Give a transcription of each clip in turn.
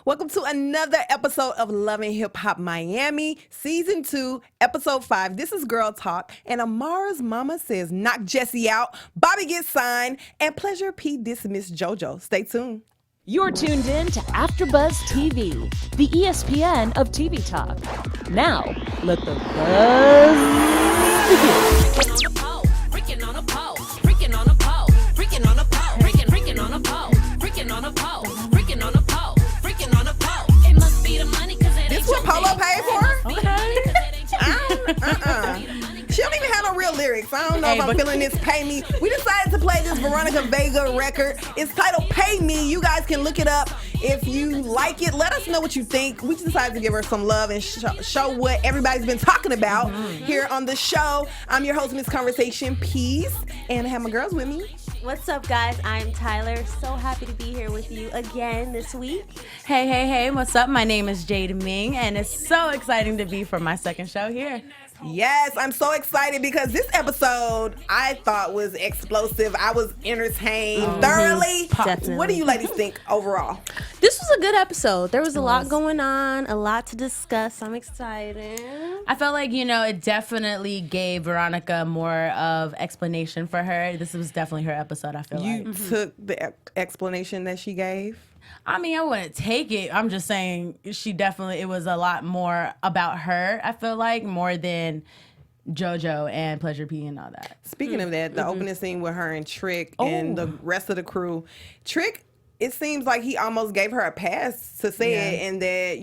Welcome to another episode of Love and Hip Hop Miami, Season 2, Episode 5. This is Girl Talk, and Amara's mama says knock Jessie out, Bobby gets signed, and Pleasure P dismissed JoJo. Stay tuned. You're tuned in to AfterBuzz TV, the ESPN of TV talk. Now, let the buzz begin. This what Polo paid for? Okay. She don't even have no real lyrics. I don't know if I'm feeling this Pay Me. We decided to play this Veronica Vega record. It's titled Pay Me. You guys can look it up. If you like it, let us know what you think. We decided to give her some love and show what everybody's been talking about here on the show. I'm your host, Miss Conversation Peace, and I have my girls with me. What's up, guys? I'm Tyler. So happy to be here with you again this week. Hey, what's up? My name is Jade Ming, and it's so exciting to be for my second show here. Yes, I'm so excited because this episode I thought was explosive. I was entertained thoroughly. Definitely. What do you ladies think overall? This was a good episode. There was a lot going on, a lot to discuss. I'm excited. I felt like, it definitely gave Veronica more of explanation for her. This was definitely her episode, I feel like. You took the explanation that she gave? I mean, I wouldn't take it. I'm just saying it was a lot more about her, I feel like, more than JoJo and Pleasure P and all that. Speaking of that, the opening scene with her and Trick and the rest of the crew. Trick, it seems like he almost gave her a pass to say it, and that,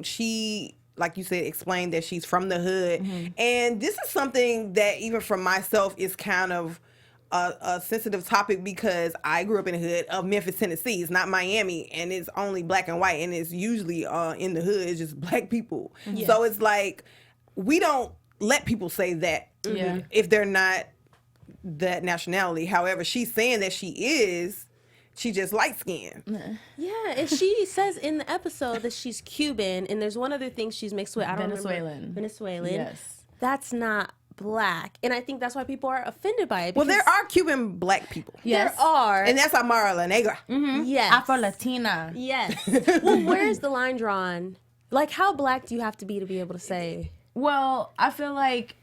she, like you said, explained that she's from the hood. And this is something that even for myself is kind of a sensitive topic because I grew up in the hood of Memphis, Tennessee. It's not Miami, and it's only black and white, and it's usually in the hood, it's just black people. So it's like, we don't let people say that if they're not that nationality. However, she's saying that she just light-skinned. Yeah, and she says in the episode that she's Cuban, and there's one other thing she's mixed with. I don't remember. Venezuelan. Yes. That's not black, and I think that's why people are offended by it. Well, there are Cuban black people. There are. And that's Amara La Negra. Yes. Afro-Latina. Yes. Well, where's the line drawn? Like, how black do you have to be able to say? Well, I feel like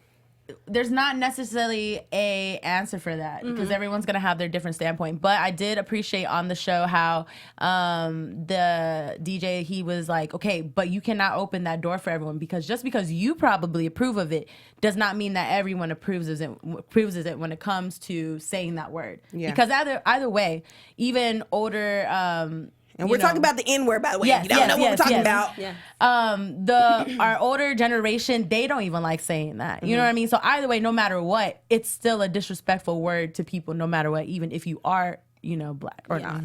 there's not necessarily a answer for that because everyone's going to have their different standpoint. But I did appreciate on the show how the DJ, he was like, okay, but you cannot open that door for everyone because just because you probably approve of it does not mean that everyone approves of it when it comes to saying that word. Yeah. Because either way, even older and we're talking about the N-word, by the way. You don't know what we're talking about. Yeah. Our older generation, they don't even like saying that. You know what I mean? So either way, no matter what, it's still a disrespectful word to people, no matter what, even if you are, black or not.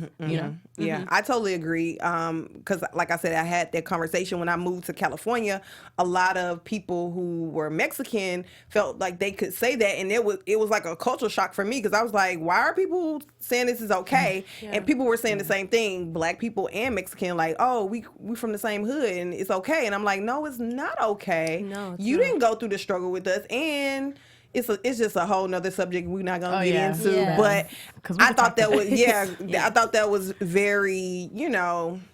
Yeah, I totally agree. Because like I said, I had that conversation when I moved to California. A lot of people who were Mexican felt like they could say that, and it was like a cultural shock for me because I was like, why are people saying this is okay? And people were saying the same thing, black people and Mexican, like, oh, we from the same hood and it's okay. And I'm like, no, it's not okay. No, you didn't go through the struggle with us, and it's just a whole nother subject we're not gonna get into. Yeah. But I thought that was I thought that was very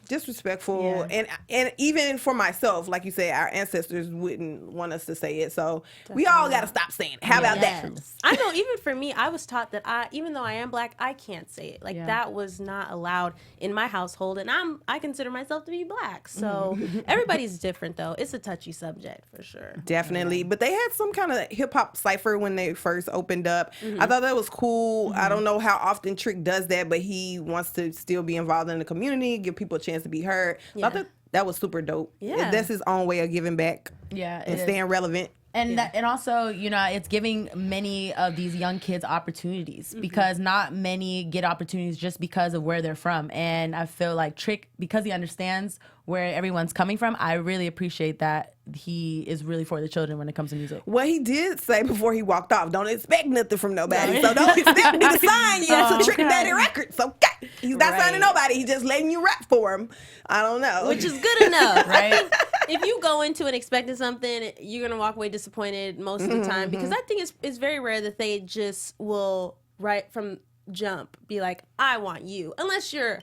disrespectful, and even for myself, like you said, our ancestors wouldn't want us to say it, so we all got to stop saying it. How about that? I know, even for me, I was taught that even though I am black, I can't say it. Like that was not allowed in my household, and I consider myself to be black. So everybody's different, though. It's a touchy subject for sure. Definitely, but they had some kind of hip hop cipher when they first opened up. I thought that was cool. I don't know how often Trick does that, but he wants to still be involved in the community, give people a chance to be heard. So I thought that was super dope. Yeah. That's his own way of giving back. Yeah, and staying relevant. And and also, it's giving many of these young kids opportunities because not many get opportunities just because of where they're from. And I feel like Trick, because he understands where everyone's coming from, I really appreciate that he is really for the children when it comes to music. Well, he did say before he walked off, don't expect nothing from nobody. So don't expect me to sign you to Trick Daddy Records. Okay. He's not signing nobody. He's just letting you rap for him. I don't know. Which is good enough. Right? If you go into it expecting something, you're going to walk away disappointed most of the time because I think it's very rare that they just will, right from jump, be like, I want you. Unless you're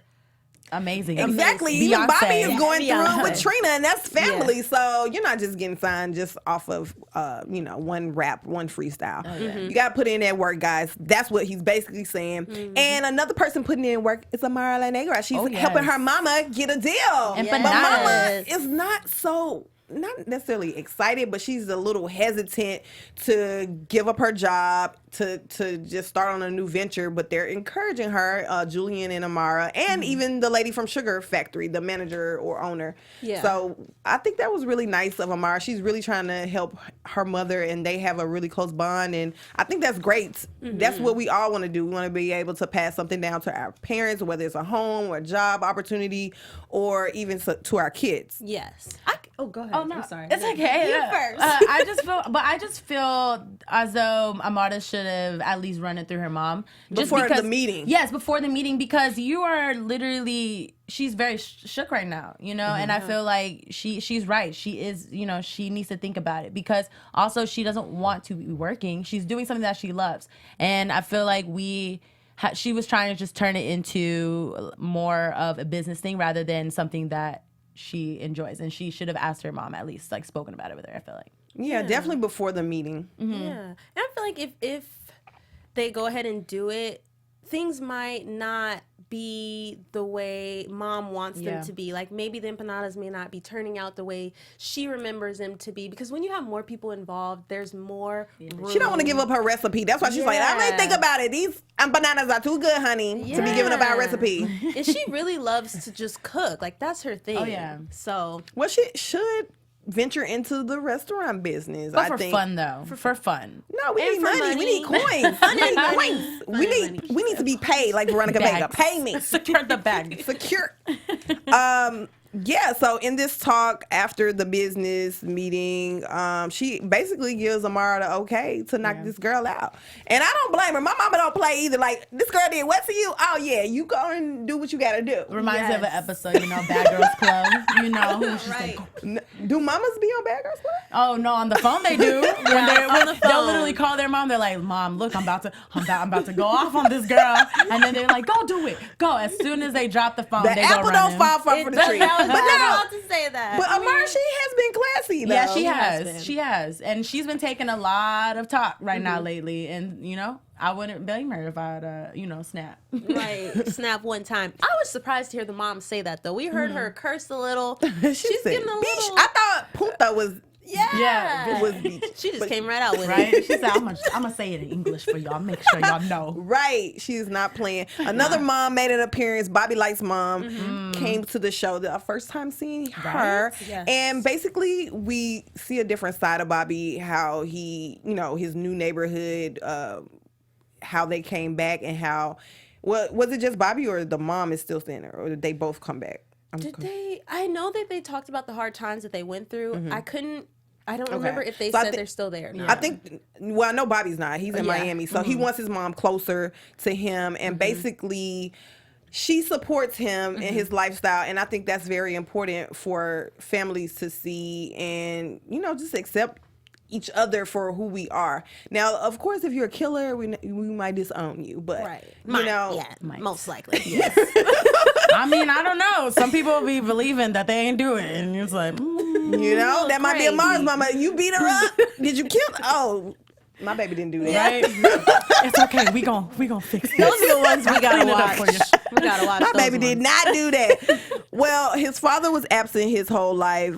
amazing. Exactly. Beyonce. Even Bobby is going through it with Beyonce. Trina, and that's family. So you're not just getting signed just off of, one rap, one freestyle. You got to put in that work, guys. That's what he's basically saying. And another person putting in work is Amara La Negra. She's helping her mama get a deal. And But mama is not necessarily excited, but she's a little hesitant to give up her job to just start on a new venture. But they're encouraging her, Julian and Amara, and even the lady from Sugar Factory, the manager or owner. Yeah. So I think that was really nice of Amara. She's really trying to help her mother, and they have a really close bond. And I think that's great. That's what we all want to do. We want to be able to pass something down to our parents, whether it's a home or a job opportunity, or even to our kids. Yes. Go ahead. Oh no, I'm sorry. it's okay. You first. I just feel as though Amara should have at least run it through her mom Before the meeting. Yes, before the meeting, because you are literally. She's very shook right now, and I feel like she's right. She is, she needs to think about it, because also she doesn't want to be working. She's doing something that she loves, and I feel like she was trying to just turn it into more of a business thing rather than something that she enjoys, and she should have asked her mom, at least like spoken about it with her, I feel like. Yeah, definitely before the meeting. Yeah. And I feel like if they go ahead and do it, things might not be the way mom wants them to be. Like maybe the empanadas may not be turning out the way she remembers them to be, because when you have more people involved, there's more room. She don't want to give up her recipe. That's why she's like, I might think about it. These empanadas are too good, honey, to be giving up our recipe. And she really loves to just cook. Like that's her thing. Oh yeah. So she should venture into the restaurant business. But for fun though. For fun. No, we need money. We need coins. We need to be paid, like Veronica Vega. Pay me. Secure the bag. Secure. Yeah, so in this talk after the business meeting, she basically gives Amara the okay to knock this girl out. And I don't blame her. My mama don't play either. Like, this girl did what to you? Oh, yeah, you go and do what you got to do. Reminds me of an episode, Bad Girls Club, Right. Do mamas be on Bad Girls Club? Oh, no, on the phone they do. They'll literally call their mom. They're like, Mom, look, I'm about to go off on this girl. And then they're like, go do it. Go. As soon as they drop the phone, the they apple go don't fall far from the tree. But now to say that. But Amara, she has been classy though. Yeah, she has. And she's been taking a lot of talk right now lately. And, I wouldn't blame her if I'd, snap. Right. Snap one time. I was surprised to hear the mom say that, though. We heard her curse a little. She's said, getting a little. I thought Punta was. Yeah. It was beach. She just came right out with right? it. She said, I'm gonna say it in English for y'all. Make sure y'all know. Right. She's not playing. Another mom made an appearance. Bobby Light's mom came to the show. The first time seeing her. Yes. And basically we see a different side of Bobby, how he, his new neighborhood, how they came back, and how, was it just Bobby or the mom is still staying there, or did they both come back? I know that they talked about the hard times that they went through. I don't remember if they said they're still there. I think, I know Bobby's not. He's in Miami. So he wants his mom closer to him. And basically, she supports him in his lifestyle. And I think that's very important for families to see and, just accept each other for who we are. Now, of course, if you're a killer, we might disown you. But, most likely. Yes. I mean, I don't know. Some people will be believing that they ain't do it, and it's like, that might be Amara's mama. You beat her up? Did you kill her? Oh, my baby didn't do that. Right? It's okay. We gon' fix this. Those are the ones we gotta watch. We gotta watch. My baby did not do that. Well, his father was absent his whole life.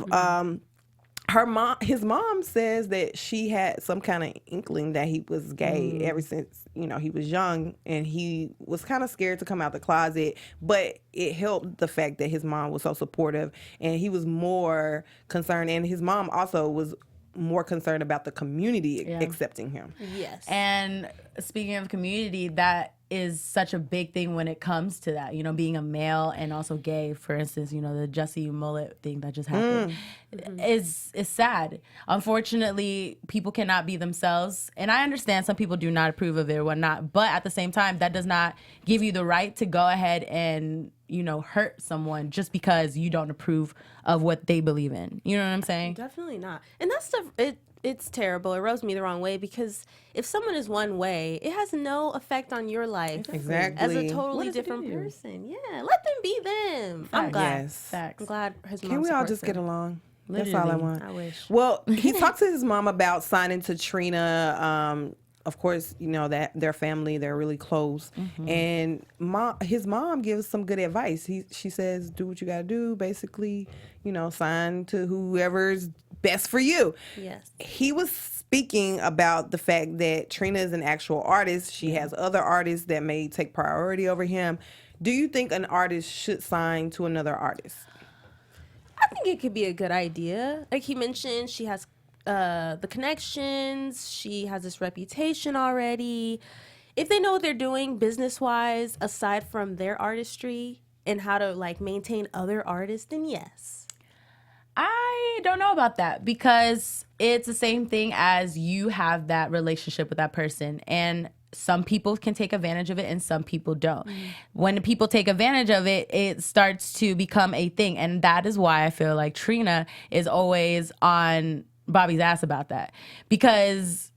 His mom says that she had some kind of inkling that he was gay ever since, he was young, and he was kind of scared to come out the closet, but it helped the fact that his mom was so supportive, and he was more concerned, and his mom also was more concerned about the community accepting him. Yes. And speaking of community, that is such a big thing when it comes to that, being a male and also gay, for instance, the Jussie mullet thing that just happened is sad. Unfortunately, people cannot be themselves. And I understand some people do not approve of it or whatnot, but at the same time, that does not give you the right to go ahead and, hurt someone just because you don't approve of what they believe in. You know what I'm saying? Definitely not. And that stuff, it's terrible. It rubs me the wrong way because if someone is one way, it has no effect on your life. Exactly. As a totally different person. Yeah, let them be them. I'm glad. Yes. I'm glad his mom Can we all supports just him. get along? Literally. That's all I want. I wish. Well, he talked to his mom about signing to Trina. Of course, you know that their family, they're really close. And his mom gives some good advice. She says, do what you got to do. Basically, you know, sign to whoever's best for you. Yes. He was speaking about the fact that Trina is an actual artist. She has other artists that may take priority over him. Do you think an artist should sign to another artist? I think it could be a good idea. Like he mentioned, she has the connections. She has this reputation already. If they know what they're doing business-wise, aside from their artistry and how to like maintain other artists, then yes. I don't know about that because it's the same thing as you have that relationship with that person, and some people can take advantage of it and some people don't. When the people take advantage of it, it starts to become a thing, and that is why I feel like Trina is always on Bobby's ass about that, because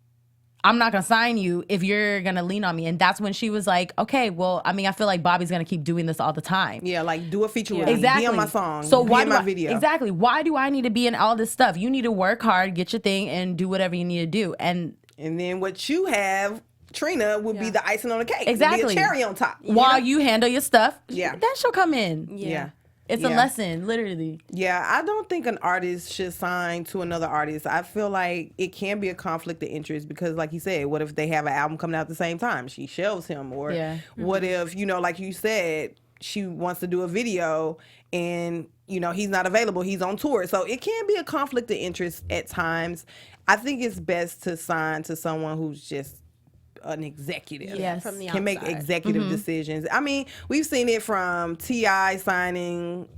I'm not gonna sign you if you're gonna lean on me. And that's when she was like, okay, well, I mean, I feel like Bobby's gonna keep doing this all the time. Yeah, like do a feature with me. Exactly. Be on my song. So be why in do my I, video. Exactly. Why do I need to be in all this stuff? You need to work hard, get your thing, and do whatever you need to do. And then what you have, Trina, would be the icing on the cake. Exactly. Would be a cherry on top. while you handle your stuff, Yeah. then she'll come in. Yeah. It's a lesson, literally. Yeah, I don't think an artist should sign to another artist. I feel like it can be a conflict of interest because, like you said, what if they have an album coming out at the same time? She shelves him. Or what if, you know, like you said, she wants to do a video and, you know, he's not available. He's on tour. So it can be a conflict of interest at times. I think it's best to sign to someone who's just an executive. Yes. From the Can make outside. executive decisions. I mean, we've seen it from T.I. signing,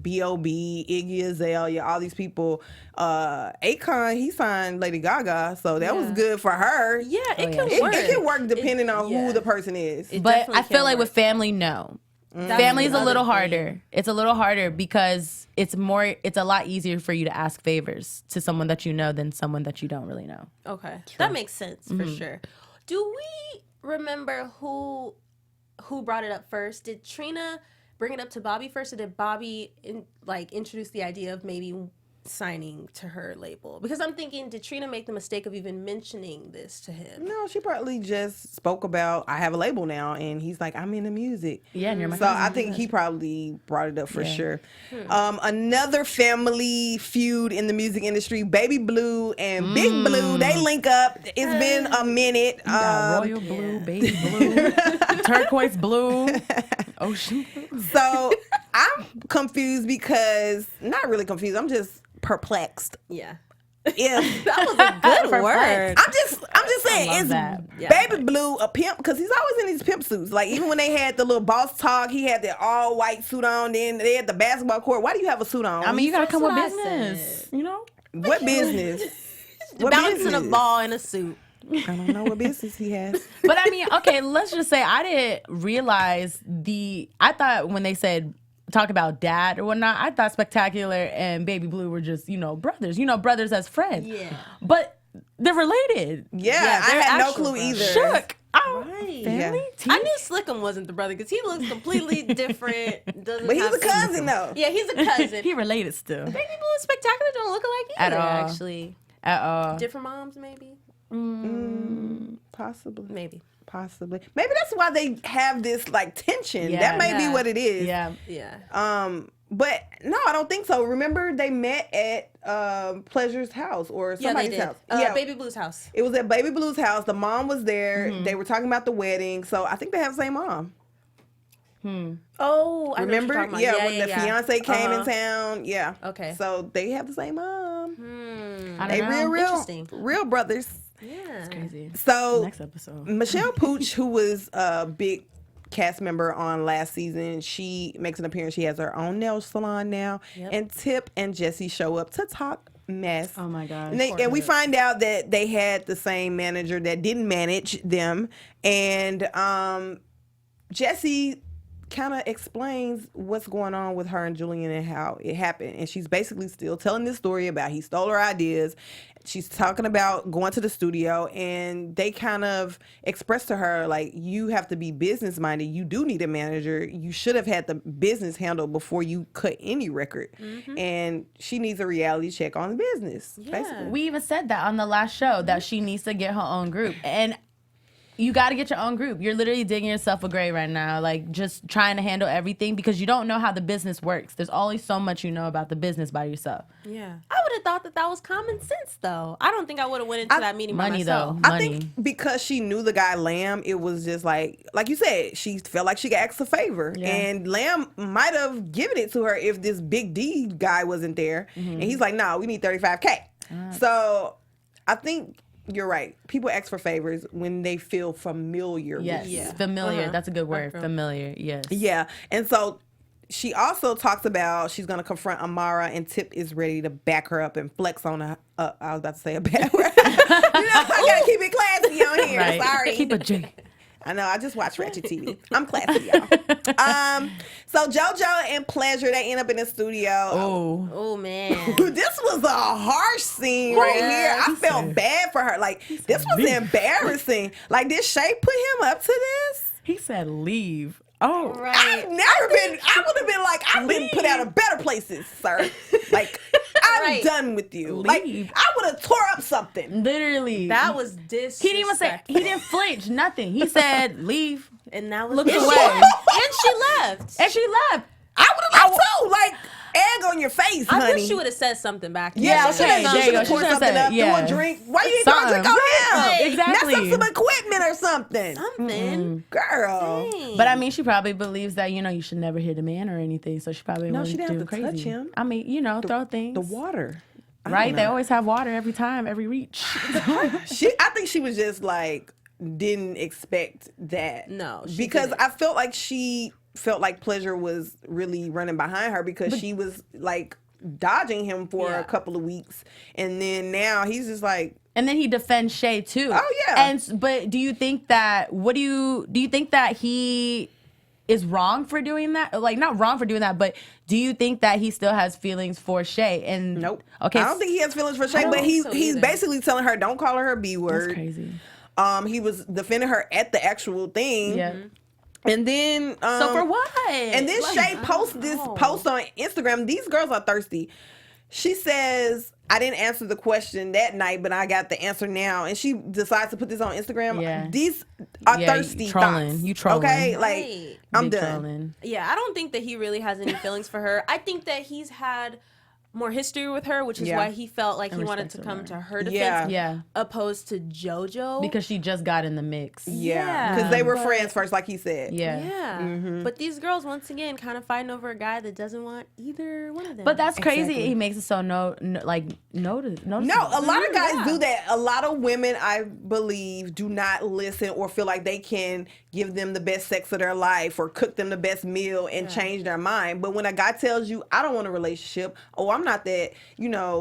B.O.B., Iggy Azalea, all these people. Akon, he signed Lady Gaga, so that was good for her. Yeah, it can It work. can work depending on who the person is. But definitely I feel can like work. with family, no. That's Family is the a little other harder. thing. It's a little harder because it's a lot easier for you to ask favors to someone that you know than someone that you don't really know. Okay, that makes sense for sure. Do we remember who brought it up first? Did Trina bring it up to Bobby first, or did Bobby introduce the idea of maybe signing to her label? Because I'm thinking, did Trina make the mistake of even mentioning this to him? No, she probably just spoke about, I have a label now, and he's like, I'm into music. Yeah, and you're my So cousin. I think he probably brought it up for sure. Another family feud in the music industry, Baby Blue and Big Blue, they link up. It's been a minute. Royal blue, baby blue, turquoise blue, ocean blue. So I'm confused because, not really confused, I'm just perplexed. Yeah, If that was a good word. I'm just saying, love is that. Baby Blue a pimp? Because he's always in these pimp suits. Like, even when they had the little boss talk, he had the all white suit on. Then they had the basketball court. Why do you have a suit on? I mean, you gotta come with That's what I business, you know? what business? What Bouncing business? a ball in a suit. I don't know what business he has. But I mean, okay, let's just say I didn't realize I thought when they said talk about dad or whatnot, I thought Spectacular and Baby Blue were just, brothers, brothers as friends. Yeah. But they're related. Yeah, I they're had no actual clue brothers. either. Shook. Oh, Right. family? Yeah. Team? I knew Slickum wasn't the brother because he looks completely different. Doesn't But he's have a cousin, though. Yeah, he's a cousin. He related still. Baby Blue and Spectacular don't look alike At either, all. actually. At all. Different moms, maybe. Possibly. Maybe. Possibly. Maybe that's why they have this, tension. Yeah. That may be Yeah. what it is. Yeah. Yeah. But no, I don't think so. Remember, they met at Pleasure's house or Yeah, they somebody's did. house. Yeah, Baby Blue's house. it was at Baby Blue's house. The mom was there. They were talking about the wedding. So I think they have the same mom. Oh, I Remember? know what you're talking about. When the fiance came in town. Yeah. Okay. So they have the same mom. I They don't know. real, Interesting. real brothers. Yeah. Crazy. So Next episode. Michelle Pooch, who was a big cast member on last season, she makes an appearance. She has her own nail salon now. Yep. And Tip and Jessie show up to talk mess. Oh my gosh. And we find out that they had the same manager that didn't manage them. And Jessie kind of explains what's going on with her and Julian and how it happened. And she's basically still telling this story about he stole her ideas. She's talking about going to the studio, and they kind of expressed to her, like, you have to be business minded. You do need a manager. You should have had the business handled before you cut any record. And she needs a reality check on the business. Basically. We even said that on the last show, that she needs to get her own group. And you got to get your own group. You're literally digging yourself a grave right now, like just trying to handle everything because you don't know how the business works. There's only so much you know about the business by yourself. Yeah. I would have thought that was common sense, though. I don't think I would have went into that meeting by myself. I think because she knew the guy Lamb, it was just like you said, she felt like she got asked a favor. Yeah. And Lamb might have given it to her if this Big D guy wasn't there. And he's like, no, we need $35K. So I think you're right. People ask for favors when they feel familiar with you. Familiar. That's a good word. Familiar. Yes. Yeah. And so she also talks about she's going to confront Amara, and Tip is ready to back her up and flex on her. I was about to say a bad word. I got to keep it classy on here. Right. Sorry. Keep a J. I know. I just watch Ratchet TV. I'm classy, y'all. So JoJo and Pleasure, they end up in the studio. Oh man. This was a harsh scene right here. I felt bad for her. Like, this was embarrassing. Like, did Shay put him up to this? He said leave. Oh, right. I would have been like, I've been put out of better places, sir. Like, I'm done with you. Leave. Like, I would have tore up something. Literally. That was disrespectful. He didn't even say, he didn't flinch, nothing. He said leave. And that was Looked away. And she left. And she left. I would have left too. Like, egg on your face, honey. I wish she would have said something back. Yeah, okay. She should have poured something up, threw a drink. Why you ain't going to drink on him? Exactly. Mess up some equipment or something. Girl. Dang. But I mean, she probably believes that, you should never hit a man or anything. So she probably No, wouldn't she didn't do have to crazy. touch him. I mean, throw things. The water. Right? They always have water every time, every reach. I think she was just like, didn't expect that. No, because I felt like she felt like Pleasure was really running behind her because she was like dodging him for a couple of weeks, and then now he's just like. And then he defends Shay too. Oh yeah. But do you think that? Do you think that he is wrong for doing that? Like, not wrong for doing that, but do you think that he still has feelings for Shay? And nope. Okay. I don't think he has feelings for Shay, but he's basically telling her, don't call her B word. That's crazy. He was defending her at the actual thing. Yeah. And then so for what? And then Shay posts this post on Instagram. These girls are thirsty. She says, I didn't answer the question that night, but I got the answer now. And she decides to put this on Instagram. Yeah. These are thirsty trolling. thoughts. You trolling. Okay? Like, I'm Big done. Trolling. Yeah, I don't think that he really has any feelings for her. I think that he's had more history with her, which is why he felt like he wanted to come to her defense, opposed to JoJo, because she just got in the mix. Yeah, because they were friends first, like he said. Yeah. But these girls, once again, kind of fighting over a guy that doesn't want either one of them. But that's crazy. He makes it so noticeable. No, a lot of guys do that. A lot of women, I believe, do not listen or feel like they can give them the best sex of their life or cook them the best meal and change their mind. But when a guy tells you, I don't want a relationship, I'm not that,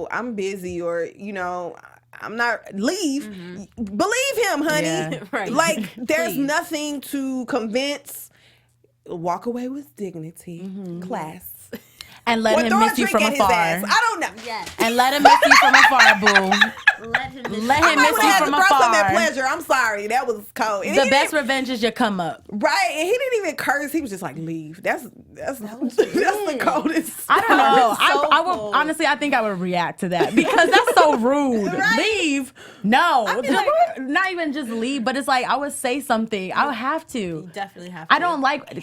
I'm busy, or, I'm not, leave. Believe him, honey. Yeah. Right. Like, there's nothing to convince. Walk away with dignity, class. And let him miss you from afar. I don't know. Yes. And let him miss you from afar, boo. Let him miss you from afar. That Pleasure. I'm sorry. That was cold. And the best revenge is your come up. Right. And he didn't even curse. He was just like, leave. That's the coldest. I don't know. I would honestly, I think I would react to that because that's so rude. Right? Leave. No. Not even just leave, but it's like I would say something. I would have to. You definitely have to.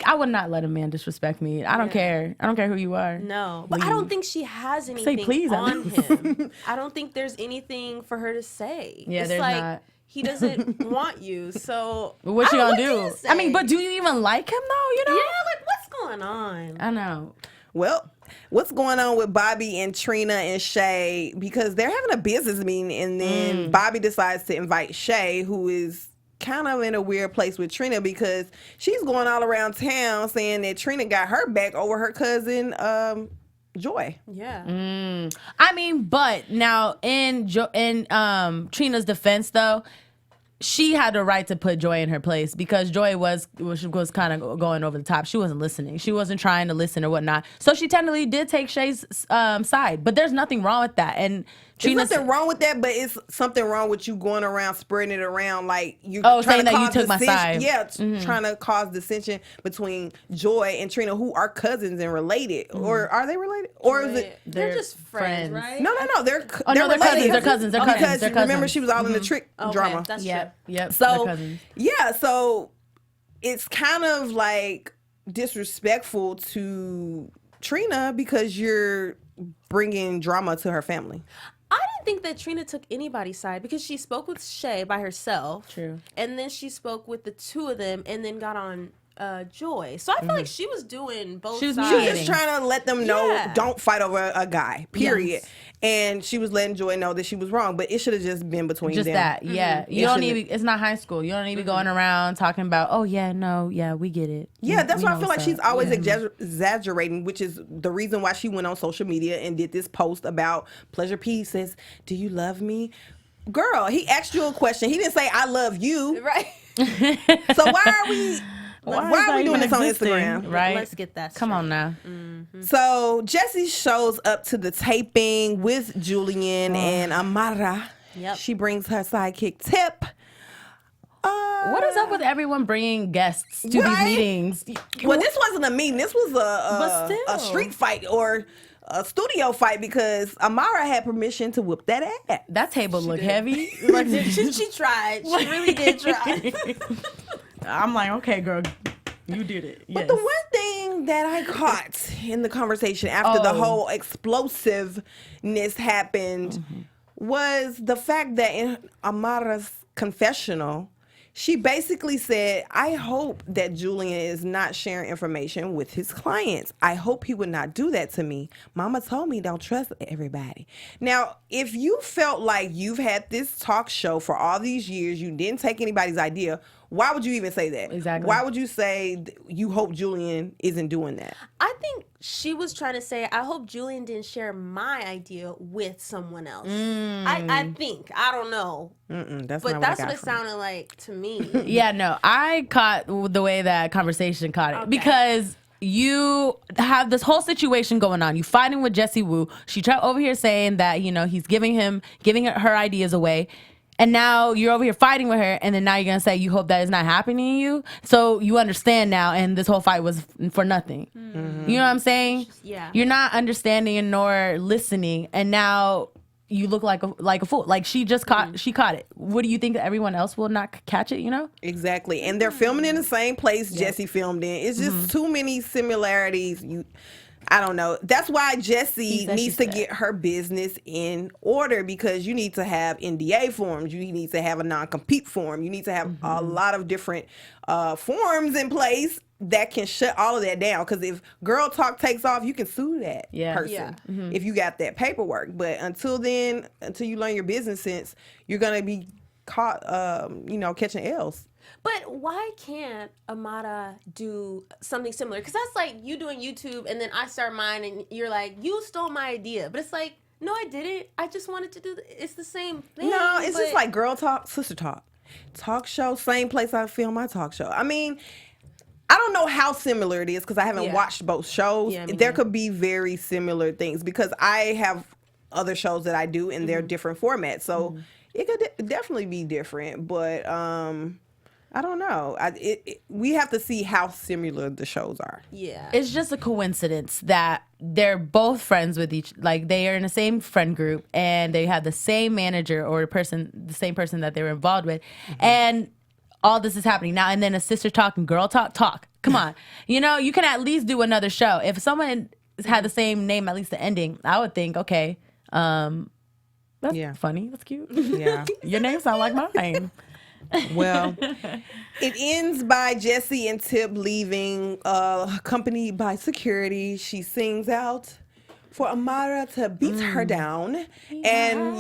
I would not let a man disrespect me. I don't care. I don't care who you are. No. But I don't think she has anything please, on him. I don't think there's anything for her to say. Yeah, it's there's like, not. He doesn't want you, so what you gonna do? Say? I mean, but do you even like him though? Yeah, like what's going on? I know. Well, what's going on with Bobby and Trina and Shay? Because they're having a business meeting, and then Bobby decides to invite Shay, who is kind of in a weird place with Trina because she's going all around town saying that Trina got her back over her cousin Joy. Yeah. I mean, but now in Trina's defense though, she had the right to put Joy in her place because Joy was kind of going over the top. She wasn't listening. She wasn't trying to listen or whatnot. So she technically did take Shay's side, but there's nothing wrong with that. And There's nothing wrong with that, but it's something wrong with you going around spreading it around like you're trying saying that you took my side. Yeah, trying to cause dissension between Joy and Trina, who are cousins and related, or are they related, or is it they're just friends, right? No, they're they're cousins. They're cousins. They're because cousins. remember she was all in the trick drama. That's true. Yep. So yeah, so it's kind of like disrespectful to Trina because you're bringing drama to her family. I didn't think that Trina took anybody's side because she spoke with Shay by herself. True. And then she spoke with the two of them and then got on Joy. So I feel like she was doing both sides. She was just trying to let them know, don't fight over a guy, period. Yes. And she was letting Joy know that she was wrong, but it should have just been between them. Just that, yeah. You don't need, it's not high school. You don't need to be going around talking about, oh, yeah, no, yeah, we get it. Yeah, that's why I feel like she's always exaggerating, which is the reason why she went on social media and did this post about Pleasure P says, do you love me? Girl, he asked you a question. He didn't say, I love you. Right. So why are we... Why are we doing this on Instagram? Right. Let's get that straight. Come on now. So Jessie shows up to the taping with Julian and Amara. Yep. She brings her sidekick Tip. What is up with everyone bringing guests to these meetings? Well, this wasn't a meeting. This was a street fight or a studio fight because Amara had permission to whip that ass. That table looked heavy. She tried. She really did try. I'm like, okay, girl, you did it. But the one thing that I caught in the conversation after the whole explosiveness happened was the fact that in Amara's confessional, she basically said, I hope that Julian is not sharing information with his clients. I hope he would not do that to me. Mama told me don't trust everybody. Now, if you felt like you've had this talk show for all these years, you didn't take anybody's idea, why would you even say that? Exactly. Why would you say you hope Julian isn't doing that? I think she was trying to say, I hope Julian didn't share my idea with someone else. I think. I don't know. That's but not that's what it sounded like to me. Yeah, no. I caught the way that conversation caught it. Because you have this whole situation going on. You fighting with Jessie Woo. She tried over here saying that, you know, he's giving her ideas away. And now you're over here fighting with her, and then now you're going to say you hope that is not happening to you. So you understand now, and this whole fight was for nothing. You know what I'm saying? Yeah. You're not understanding nor listening, and now you look like a fool. Like she caught it. What do you think that everyone else will not catch it, you know? Exactly. And they're filming in the same place Jessie filmed in. It's just too many similarities. I don't know. That's why Jessie needs to get her business in order because you need to have NDA forms. You need to have a non-compete form. You need to have a lot of different forms in place that can shut all of that down. Because if girl talk takes off, you can sue that person if you got that paperwork. But until then, until you learn your business sense, you're going to be caught, catching L's. But why can't Amara do something similar? Because that's like you doing YouTube and then I start mine and you're like, you stole my idea. But it's like, no, I didn't. I just wanted to do it's the same thing. No, it's just like girl talk, sister talk. Talk show, same place I film my talk show. I mean, I don't know how similar it is because I haven't watched both shows. Yeah, there could be very similar things because I have other shows that I do and they're different formats. So it could definitely be different. But I don't know. We have to see how similar the shows are. Yeah. It's just a coincidence that they're both friends with they are in the same friend group and they have the same manager or the same person that they were involved with. And all this is happening now. And then a sister talk and girl talk. Come on. You know, you can at least do another show. If someone had the same name, at least the ending, I would think, okay, that's funny. That's cute. Yeah. Your name sound like mine. Well, it ends by Jessie and Tip leaving, accompanied by security. She sings out for Amara to beat her down. And,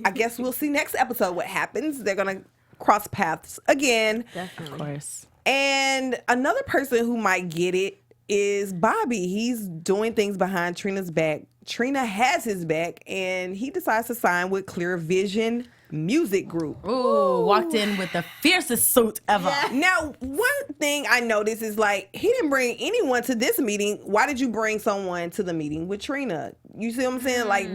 I guess we'll see next episode what happens. They're going to cross paths again. Definitely. Of course. And another person who might get it is Bobby. He's doing things behind Trina's back. Trina has his back, and he decides to sign with Clear Vision music group. Ooh, walked in with the fiercest suit ever. Yeah. Now, one thing I noticed is like he didn't bring anyone to this meeting. Why did you bring someone to the meeting with Trina? You see what I'm saying? Like,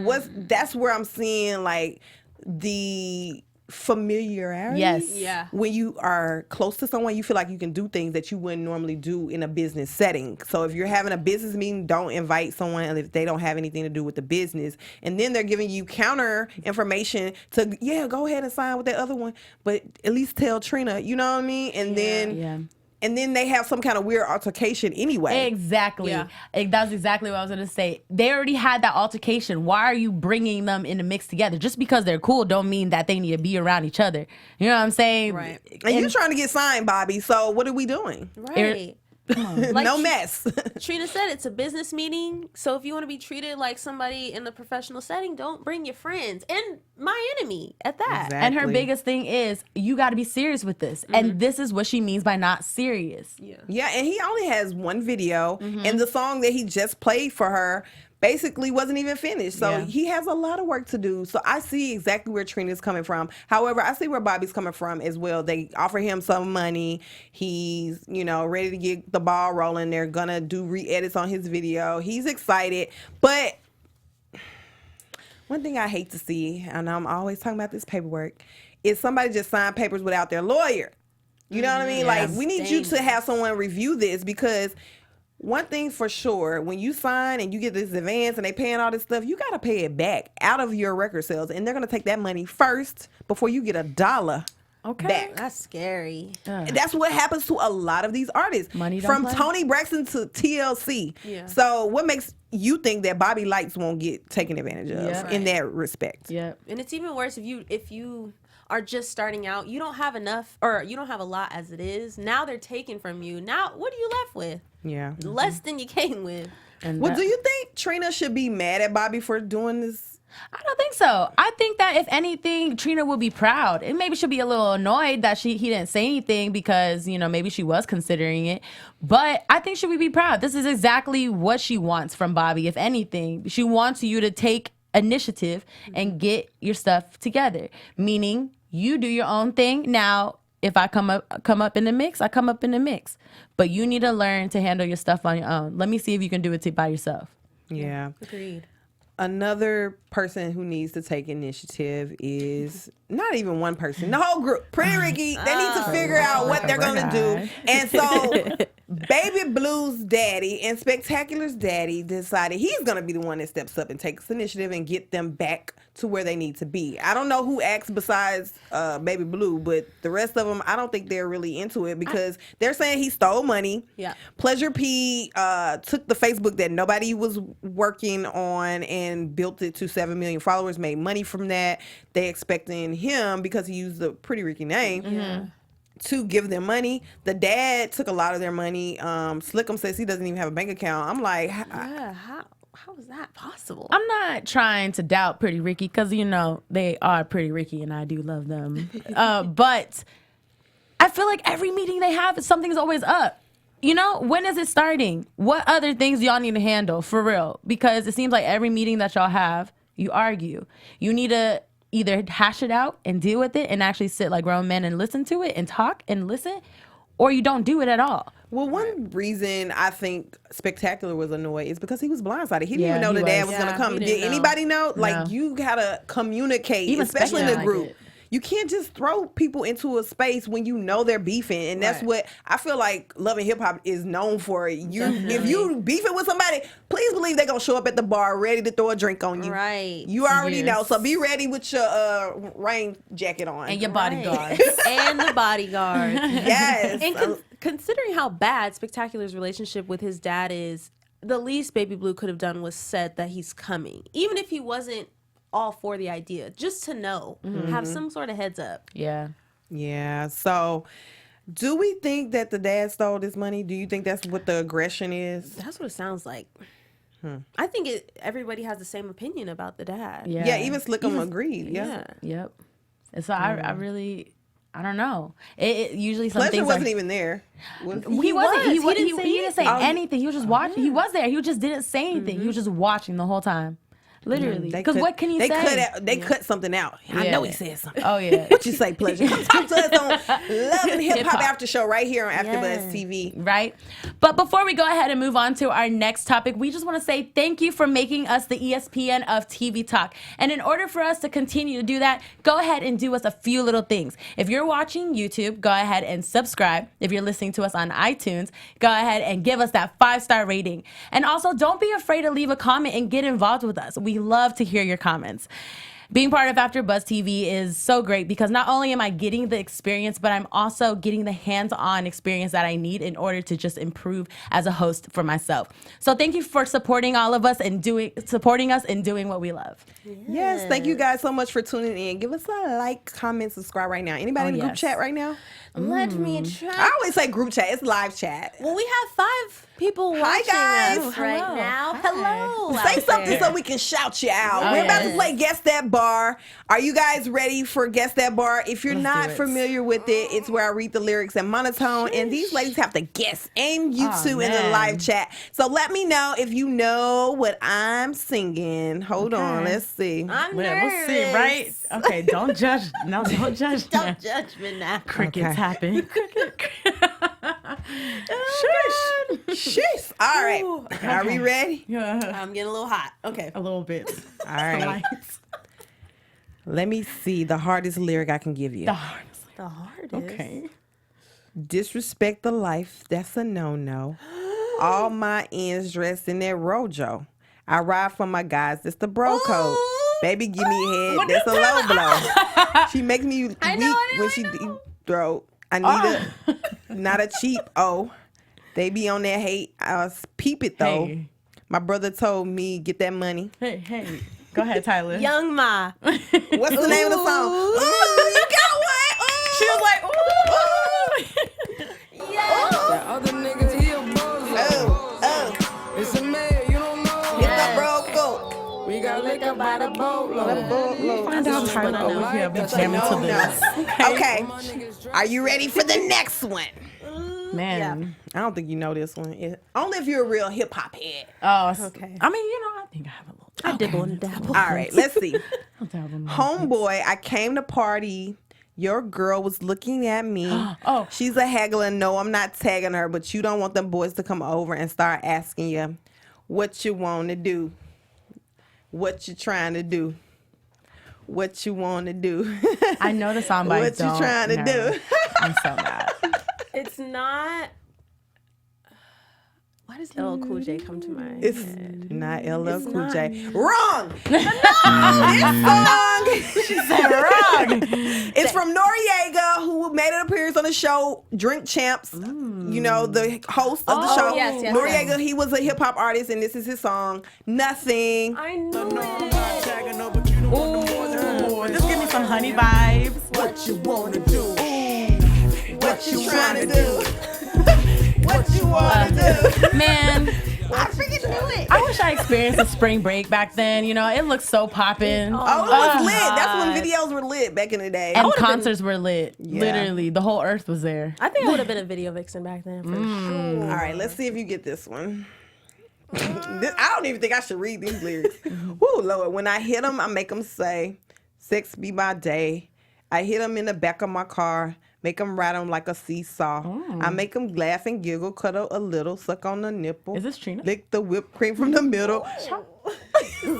that's where I'm seeing like the familiarity. Yes. Yeah. When you are close to someone, you feel like you can do things that you wouldn't normally do in a business setting. So if you're having a business meeting, don't invite someone if they don't have anything to do with the business. And then they're giving you counter information to, go ahead and sign with that other one, but at least tell Trina, you know what I mean? And then they have some kind of weird altercation anyway. Exactly. Yeah. That's exactly what I was going to say. They already had that altercation. Why are you bringing them in the mix together? Just because they're cool don't mean that they need to be around each other. You know what I'm saying? Right. And you're trying to get signed, Bobby. So what are we doing? Right. No mess. Trina said it's a business meeting, so if you want to be treated like somebody in a professional setting, don't bring your friends and my enemy at that. Exactly. And her biggest thing is, you got to be serious with this. And this is what she means by not serious. Yeah, and he only has one video, and the song that he just played for her basically wasn't even finished. So he has a lot of work to do. So I see exactly where Trina's coming from. However, I see where Bobby's coming from as well. They offer him some money. He's, ready to get the ball rolling. They're going to do re-edits on his video. He's excited. But one thing I hate to see, and I'm always talking about this paperwork, is somebody just sign papers without their lawyer. You know what I mean? Like, we need you to have someone review this, because one thing for sure, when you sign and you get this advance and they paying all this stuff, you got to pay it back out of your record sales. And they're going to take that money first before you get $1 back. That's scary. That's what happens to a lot of these artists. Money don't From play. Tony Braxton to TLC. Yeah. So what makes you think that Bobby Lights won't get taken advantage of in that respect? Yeah. And it's even worse if you are just starting out, you don't have enough, or you don't have a lot as it is. Now they're taking from you. Now what are you left with? Yeah. Less than you came with. And Well, do you think Trina should be mad at Bobby for doing this? I don't think so. I think that if anything, Trina will be proud, and maybe she'll be a little annoyed that he didn't say anything, because maybe she was considering it. But I think she would be proud. This is exactly what she wants from Bobby. If anything, she wants you to take initiative and get your stuff together. Meaning, you do your own thing. Now, if I come up in the mix, I come up in the mix. But you need to learn to handle your stuff on your own. Let me see if you can do it by yourself. Yeah. Agreed. Another person who needs to take initiative is not even one person, the whole group. Pretty Ricky, they need to figure out what they're going to do. And so Baby Blue's daddy and Spectacular's daddy decided he's going to be the one that steps up and takes initiative and get them back to where they need to be. I don't know who acts besides Baby Blue, but the rest of them, I don't think they're really into it, because they're saying he stole money. Yeah. Pleasure P took the Facebook that nobody was working on and built it to 7 million followers, made money from that. They expecting him, because he used the Pretty Ricky name, to give them money. The dad took a lot of their money. Slickum says he doesn't even have a bank account. I'm like, How is that possible? I'm not trying to doubt Pretty Ricky, because they are Pretty Ricky and I do love them. But I feel like every meeting they have, something's always up. When is it starting? What other things do y'all need to handle, for real? Because it seems like every meeting that y'all have, you argue. You need to either hash it out and deal with it and actually sit like grown men and listen to it and talk and listen, or you don't do it at all. Well, one reason I think Spectacular was annoyed is because he was blindsided. He didn't even know the dad was going to come. he Did didn't know. anybody know? No. Like, you got to communicate, Even especially in the Spectacular group. like it. You can't just throw people into a space when you know they're beefing. And that's what I feel like Love and Hip Hop is known for. If you beefing with somebody, please believe they're going to show up at the bar ready to throw a drink on you. Right. You already know. So be ready with your rain jacket on. And your bodyguard. And the bodyguard. Yes. And considering how bad Spectacular's relationship with his dad is, the least Baby Blue could have done was said that he's coming. Even if he wasn't all for the idea, just to know, have some sort of heads up. Yeah. Yeah. So do we think that the dad stole this money? Do you think that's what the aggression is? That's what it sounds like. I think everybody has the same opinion about the dad. Yeah, even Slickum agreed. Yeah. Yep. And so I really, I don't know. It usually some Pleasure things wasn't even there. He wasn't. He didn't say Oh, anything. He was just watching. He was there. He just didn't say anything. He was just watching the whole time. Literally. Because what can you say? They cut something out. I know he said something. Oh, yeah. What you say, Pleasure? Come talk to us on Love and Hip Hop After Show right here on AfterBuzz TV. Right. But before we go ahead and move on to our next topic, we just want to say thank you for making us the ESPN of TV talk. And in order for us to continue to do that, go ahead and do us a few little things. If you're watching YouTube, go ahead and subscribe. If you're listening to us on iTunes, go ahead and give us that 5-star rating. And also, don't be afraid to leave a comment and get involved with us. We love to hear your comments. Being part of AfterBuzz TV is so great because not only am I getting the experience, but I'm also getting the hands-on experience that I need in order to just improve as a host for myself. So thank you for supporting all of us and supporting us and doing what we love. Yes, thank you guys so much for tuning in. Give us a like, comment, subscribe right now. Anybody in the group chat right now? Let me try. I always say group chat. It's live chat. Well, we have 5 people watching us right now. Hello. Say something so we can shout you out. We're about to play Guess That Bar. Are you guys ready for Guess That Bar? If you're not familiar with it, it's where I read the lyrics in monotone, and these ladies have to guess, and you too in the live chat. So let me know if you know what I'm singing. Hold on, let's see. I'm nervous. We'll see, right? Okay, don't judge. No, don't judge. Don't judge me now. Crickets happen. Shush. All right. Are we ready? Yeah. I'm getting a little hot. Okay. A little bit. All right. Let me see the hardest lyric I can give you. The hardest. Okay. Disrespect the life, that's a no-no. All my ends dressed in that rojo. I ride for my guys, that's the bro code. Baby, give me head, that's a low blow. She makes me weak when she deep throat. I need not a cheap They be on that hate. I peep it though. Hey. My brother told me get that money. Hey. Go ahead, Tyler. Young Ma. What's the name of the song? Ooh, you got one. Ooh. She was like, ooh. Yeah. The other niggas, he a bozo. It's a mayor, you don't know. It's the bro code. We got liquor by the boatload. Find out Tyler over here be jamming to this. Okay. Are you ready for the next one? Man. I don't think you know this one. Only if you're a real hip hop head. Oh, Okay. I mean, I think I have a little. I dibble and dabble. All right, let's see. Homeboy, I came to party. Your girl was looking at me. She's a haggler. No, I'm not tagging her, but you don't want them boys to come over and start asking you what you want to do. What you trying to do. What you want to do. I know the song, but what you trying to do. I'm so mad. It's not. Why does LL Cool J come to mind? It's not LL Cool J. Wrong. This song. She said wrong. It's from Noriega, who made an appearance on the show Drink Champs. You know, the host of the show. Yes, Noriega, he was a hip hop artist, and this is his song, Nothing. I know it. Ooh, just give me some honey vibes. What you wanna do? What you trying to do? What you want to do? Man, I freaking knew it. I wish I experienced a spring break back then. You know, it looked so poppin'. Oh, it was lit. That's when videos were lit back in the day. And concerts were lit. Literally, the whole earth was there. I think I would have been a video vixen back then for sure. All right, let's see if you get this one. I don't even think I should read these lyrics. Woo, Lord. When I hit them, I make them say, sex be my day. I hit them in the back of my car. Make them ride them like a seesaw. I make them laugh and giggle, cuddle a little, suck on the nipple. Is this Trina? Lick the whipped cream from the middle. This is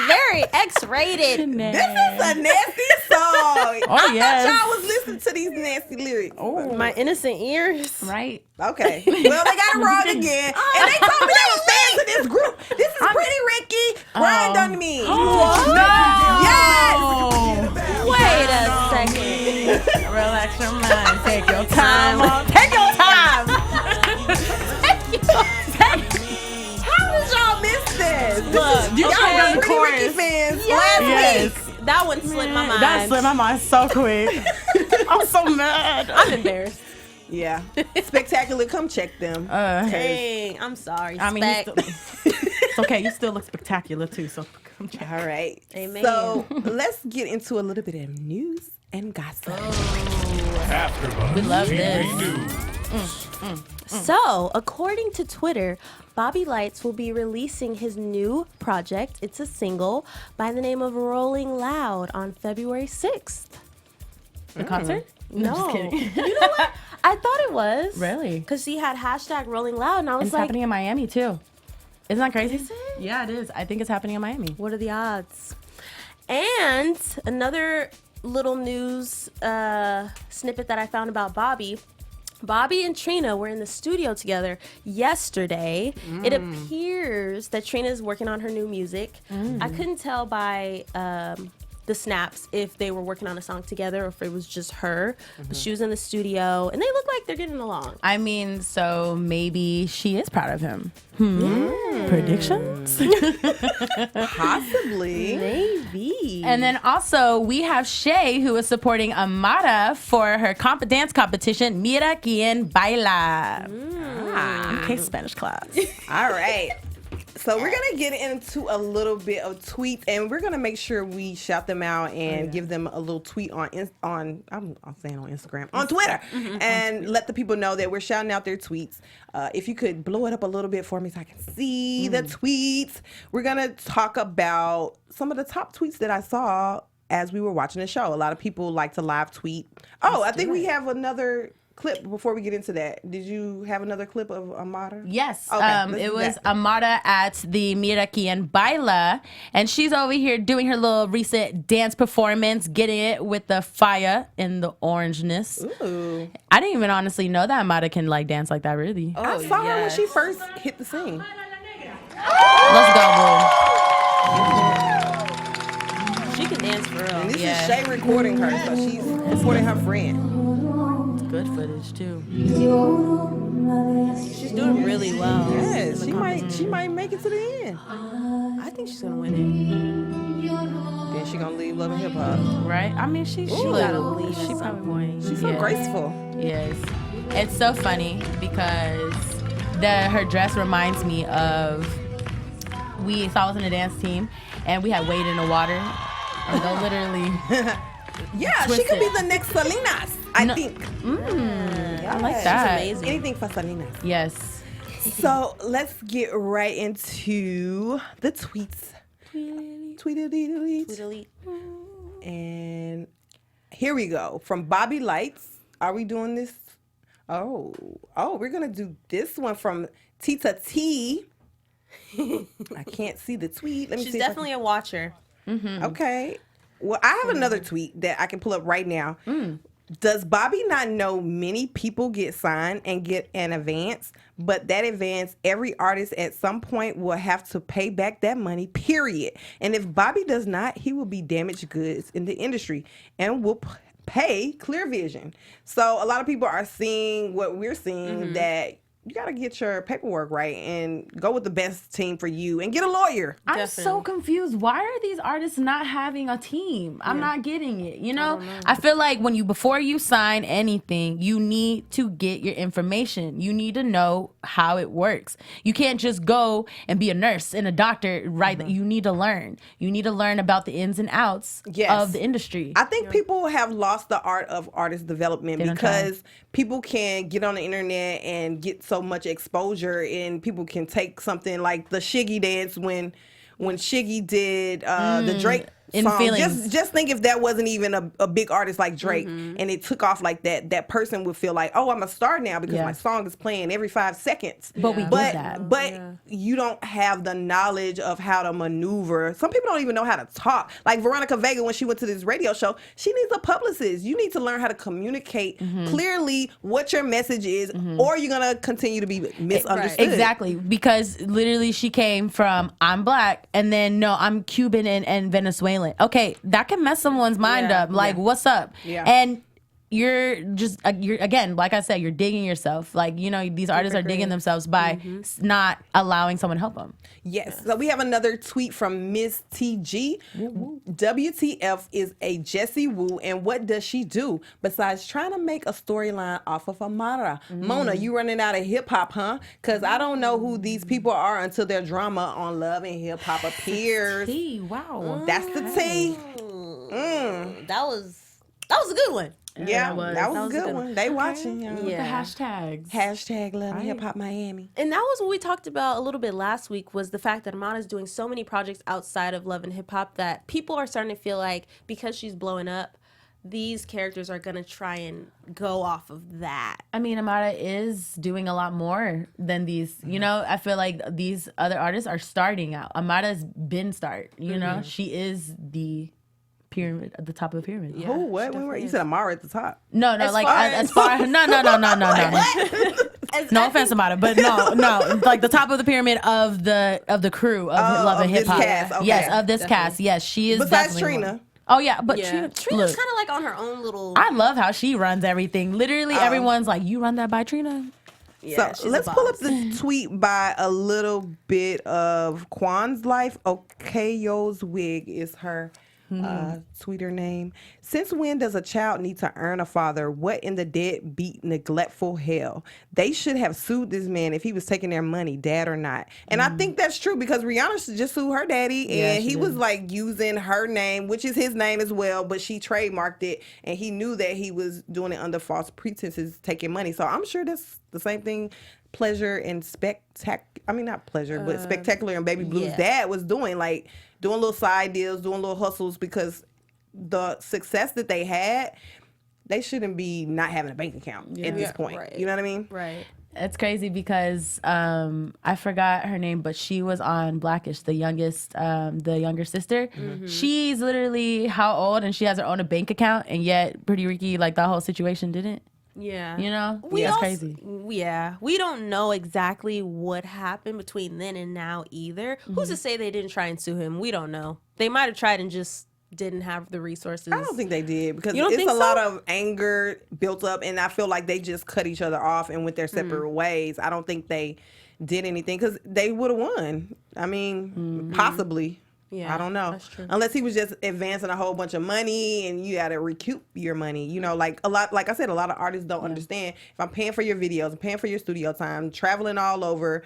very X-rated. This is a nasty song. Oh, yes. I thought y'all was listening to these nasty lyrics. My innocent ears. Right. Okay. Well, they got it wrong again. And they told me they were fans of this group. This is Pretty Ricky. Grind on me. Yes. Wait a second. Relax your mind. Take your time. Take your time. How did y'all miss this? Look, You Y'all can't were run the Pretty Ricky chorus. fans Yes. last week. That one slipped my mind. That slipped my mind so quick. I'm so mad. I'm embarrassed. Yeah. Spectacular. Come check them. Dang, I'm sorry. I mean, it's okay. You still look spectacular too. So come check. All right. Amen. So let's get into a little bit of news and gossip. AfterBuzz We love TV this. News. So, according to Twitter, Bobby Lights will be releasing his new project. It's a single by the name of Rolling Loud on February 6th. The concert? No. I'm just kidding. You know what? I thought it was. Really? Because he had hashtag Rolling Loud, and I was It's like, happening in Miami, too. Isn't that crazy? Is it? Yeah, it is. I think it's happening in Miami. what are the odds? And another little news snippet that I found about Bobby. Bobby and Trina were in the studio together yesterday. It appears that Trina is working on her new music. I couldn't tell by the snaps if they were working on a song together or if it was just her. But she was in the studio, and they look like they're getting along. I mean, so maybe she is proud of him. Predictions? Possibly. Maybe. And then also we have Shay, who is supporting Amara for her dance competition, Mira Quien Baila. Okay, Spanish class. All right. So we're going to get into a little bit of tweets, and we're going to make sure we shout them out and give them a little tweet on I'm saying on Instagram, on Twitter, and let the people know that we're shouting out their tweets. If you could blow it up a little bit for me so I can see the tweets. We're going to talk about some of the top tweets that I saw as we were watching the show. A lot of people like to live tweet. I think we have another clip before we get into that. Did you have another clip of Amara? Yes. Okay, it was Amara at the Mira Quien Baila, and she's over here doing her little recent dance performance, getting it with the fire and the orangeness. Ooh. I didn't even honestly know that Amara can like dance like that, really. I saw her when she first hit the scene. Let's go, boo. She can dance for real. And this is Shay recording her, so she's recording her friend. Good footage, too. She's doing really well. Yes, she might make it to the end. I think she's gonna win it. Then she gonna leave Love and Hip Hop. Right? I mean, she gotta leave She at probably some won't. She's so graceful. Yes. It's so funny because her dress reminds me of, so I was in a dance team and we had Wade in the water. And they'll literally Yeah, twist she could it. be the next Salinas, I think. I like She's that. amazing. Anything for Salinas. Yes. So let's get right into the tweets. Tweet. Delete. And here we go. From Bobby Lights. Are we doing this? Oh, we're going to do this one from Tita T. I can't see the tweet. Let me She's see. definitely a watcher. Okay. Well, I have another tweet that I can pull up right now. Does Bobby not know many people get signed and get an advance, but that advance, every artist at some point will have to pay back that money, period. And if Bobby does not, he will be damaged goods in the industry and will pay Clear Vision. So a lot of people are seeing what we're seeing, that you got to get your paperwork right and go with the best team for you and get a lawyer. I'm so confused. Why are these artists not having a team? I'm not getting it. You know, I feel like before you sign anything, you need to get your information. You need to know how it works. You can't just go and be a nurse and a doctor, right? You need to learn. You need to learn about the ins and outs of the industry. I think people have lost the art of artist development because people can get on the internet and get so much exposure, and people can take something like the Shiggy dance when Shiggy did the Drake song. Feelings. Just think if that wasn't even a big artist like Drake and it took off like that person would feel like, oh, I'm a star now because my song is playing every 5 seconds. But we get that. But you don't have the knowledge of how to maneuver. Some people don't even know how to talk. Like Veronica Vega, when she went to this radio show, she needs a publicist. You need to learn how to communicate clearly what your message is, or you're going to continue to be misunderstood. Exactly. Because literally she came from, I'm black, and then, no, I'm Cuban and Venezuelan. Okay, that can mess someone's mind up. Like, what's up? Yeah. And you're again, like I said, you're digging yourself. Like, you know, these artists are digging themselves by not allowing someone to help them. Yes. So we have another tweet from Miss TG. WTF is a Jessie Woo, and what does she do besides trying to make a storyline off of Amara? Mona, you running out of hip hop, huh? Because I don't know who these people are until their drama on Love and Hip Hop appears. Wow. That's the tea. That was a good one. Yeah, that was a good one. They watching. The hashtags. Hashtag Love Hip Hop Miami. And that was what we talked about a little bit last week, was the fact that Amara's doing so many projects outside of Love and Hip Hop that people are starting to feel like because she's blowing up, these characters are going to try and go off of that. I mean, Amara is doing a lot more than these. You know, I feel like these other artists are starting out. Amara's been you know? She is the pyramid, at the top of the pyramid. Yeah, who? What? You said Amara at the top. No, no, as far no. No offense, Amara, but no, like the top of the pyramid of the crew of Love and Hip Hop. Okay. Yes, of this cast. Yes, she is. Besides Trina. One. Oh yeah, but Trina's kind of like on her own little. I love how she runs everything. Literally, everyone's like, "You run that by Trina." Yeah, so let's pull up the tweet by a little bit of Kwan's life. Okayo's wig is her tweeter name. Since when does a child need to earn a father? What in the deadbeat neglectful hell? They should have sued this man if he was taking their money, dad or not. And I think that's true because Rihanna just sued her daddy, and he was like using her name, which is his name as well, but she trademarked it, and he knew that he was doing it under false pretenses, taking money. So I'm sure that's the same thing Pleasure and Spectacular and Baby Blue's dad was doing, like doing little side deals, doing little hustles, because the success that they had, they shouldn't be not having a bank account at this point. Right. You know what I mean? Right. It's crazy because I forgot her name, but she was on Blackish, the younger sister. Mm-hmm. She's literally how old, and she has her own bank account, and yet Pretty Ricky, like that whole situation didn't. Yeah. You know? That's crazy. Yeah. We don't know exactly what happened between then and now either. Mm-hmm. Who's to say they didn't try and sue him? We don't know. They might have tried and just didn't have the resources. I don't think they did, because it's a lot of anger built up, and I feel like they just cut each other off and went their separate ways. I don't think they did anything, because they would have won. I mean, possibly. Yeah, I don't know. That's true. Unless he was just advancing a whole bunch of money and you got to recoup your money. You know, like I said, a lot of artists don't understand. If I'm paying for your videos, I'm paying for your studio time, traveling all over,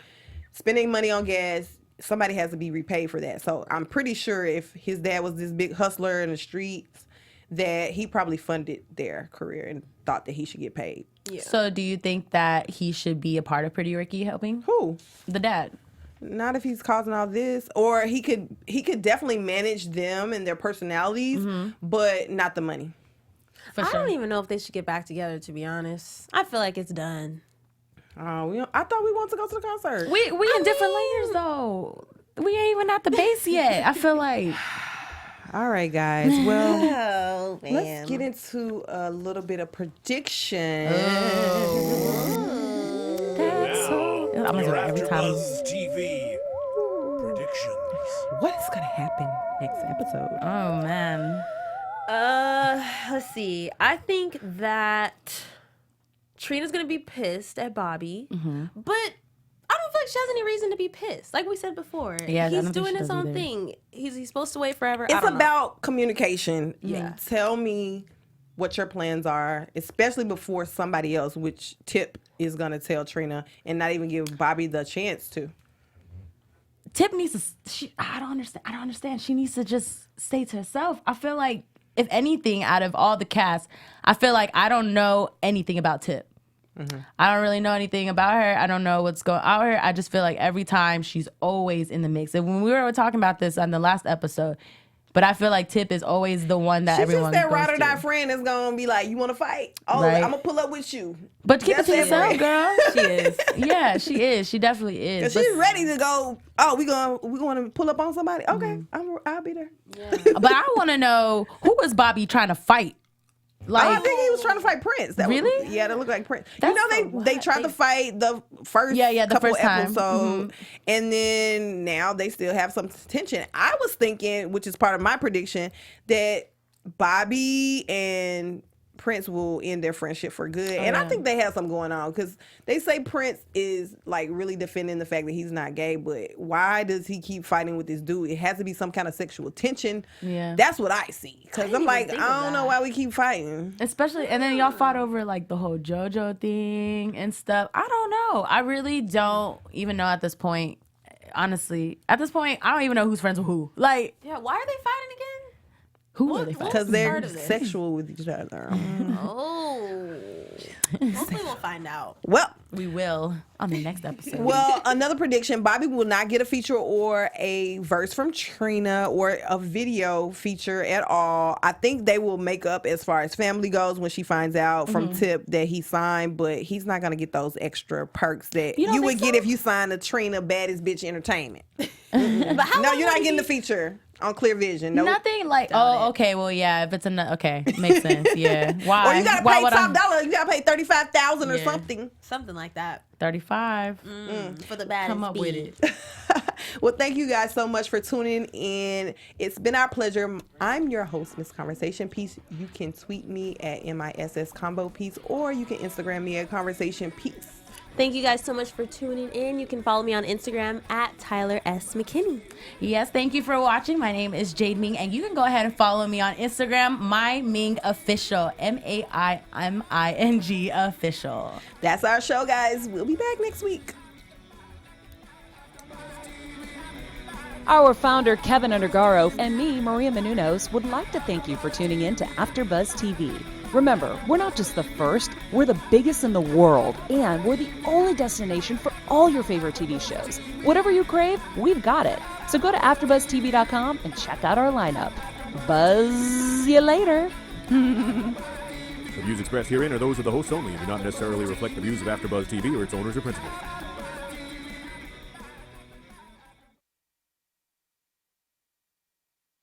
spending money on gas, somebody has to be repaid for that. So I'm pretty sure if his dad was this big hustler in the streets, that he probably funded their career and thought that he should get paid. Yeah. So do you think that he should be a part of Pretty Ricky helping? Who? The dad. Not if he's causing all this, or he could definitely manage them and their personalities, but not the money. I don't even know if they should get back together, to be honest. I feel like it's done. Oh, I thought we wanted to go to the concert. We in different layers though. We ain't even at the base yet. I feel like. All right, guys. Well, let's get into a little bit of prediction. I'm gonna do it every time. AfterBuzz TV predictions. What is gonna happen next episode? Oh man. Let's see. I think that Trina's gonna be pissed at Bobby, but I don't feel like she has any reason to be pissed. Like we said before, he's doing his own thing. He's supposed to wait forever. It's about communication. Yeah. Tell me what your plans are, especially before somebody else, which Tip is going to tell Trina, and not even give Bobby the chance to. Tip needs to, I don't understand. She needs to just stay to herself. I feel like, if anything, out of all the cast, I feel like I don't know anything about Tip. Mm-hmm. I don't really know anything about her. I don't know what's going on with her. I just feel like every time she's always in the mix. And when we were talking about this on the last episode, but I feel like Tip is always the one that everyone goes to. She's just that ride or die friend that's going to be like, you want to fight? Oh, right. I'm going to pull up with you. But keep it to yourself, girl. She is. Yeah, she is. She definitely is. She's ready to go, we going to pull up on somebody? Okay, I'll be there. Yeah. But I want to know, who was Bobby trying to fight? Like, I think he was trying to fight Prince. Really? That looked like Prince. They tried to fight the first couple episodes, and then now they still have some tension. I was thinking, which is part of my prediction, that Bobby and Prince will end their friendship for good. And I think they have something going on, because they say Prince is like really defending the fact that he's not gay, but why does he keep fighting with this dude? It has to be some kind of sexual tension. Yeah. That's what I see. Because I'm like, I don't know why we keep fighting. Especially, and then y'all fought over like the whole Jojo thing and stuff. I don't know. I really don't even know at this point. Honestly, at this point, I don't even know who's friends with who. Like, yeah, why are they fighting again? Who are they fighting? Because they're part of this? sexual with each other. Oh. Hopefully we'll find out. Well, We will on the next episode. Well, another prediction, Bobby will not get a feature or a verse from Trina or a video feature at all. I think they will make up as far as family goes when she finds out from Tip that he signed, but he's not going to get those extra perks that you would get if you signed a Trina Baddest Bitch Entertainment. But how No, long you're not would getting he- the feature on Clear Vision. No. Nothing like, okay, well, yeah, if it's okay, makes sense, yeah. Why? Or you got to Why pay would top I- dollar. You got to pay $35,000 or Yeah. something. Something like that. 35. For the bad. Come up with it. Well, thank you guys so much for tuning in. It's been our pleasure. I'm your host, Miss Conversation Piece. You can tweet me at MISS Combo Piece, or you can Instagram me at Conversation Piece. Thank you guys so much for tuning in. You can follow me on Instagram at Tyler S. McKinney. Yes, thank you for watching. My name is Jade Ming, and you can go ahead and follow me on Instagram, My Ming Official, MAIMING Official. That's our show, guys. We'll be back next week. Our founder, Kevin Undergaro, and me, Maria Menounos, would like to thank you for tuning in to AfterBuzz TV. Remember, we're not just the first, we're the biggest in the world, and we're the only destination for all your favorite TV shows. Whatever you crave, we've got it. So go to AfterBuzzTV.com and check out our lineup. Buzz you later. The views expressed herein are those of the hosts only and do not necessarily reflect the views of AfterBuzz TV or its owners or principals.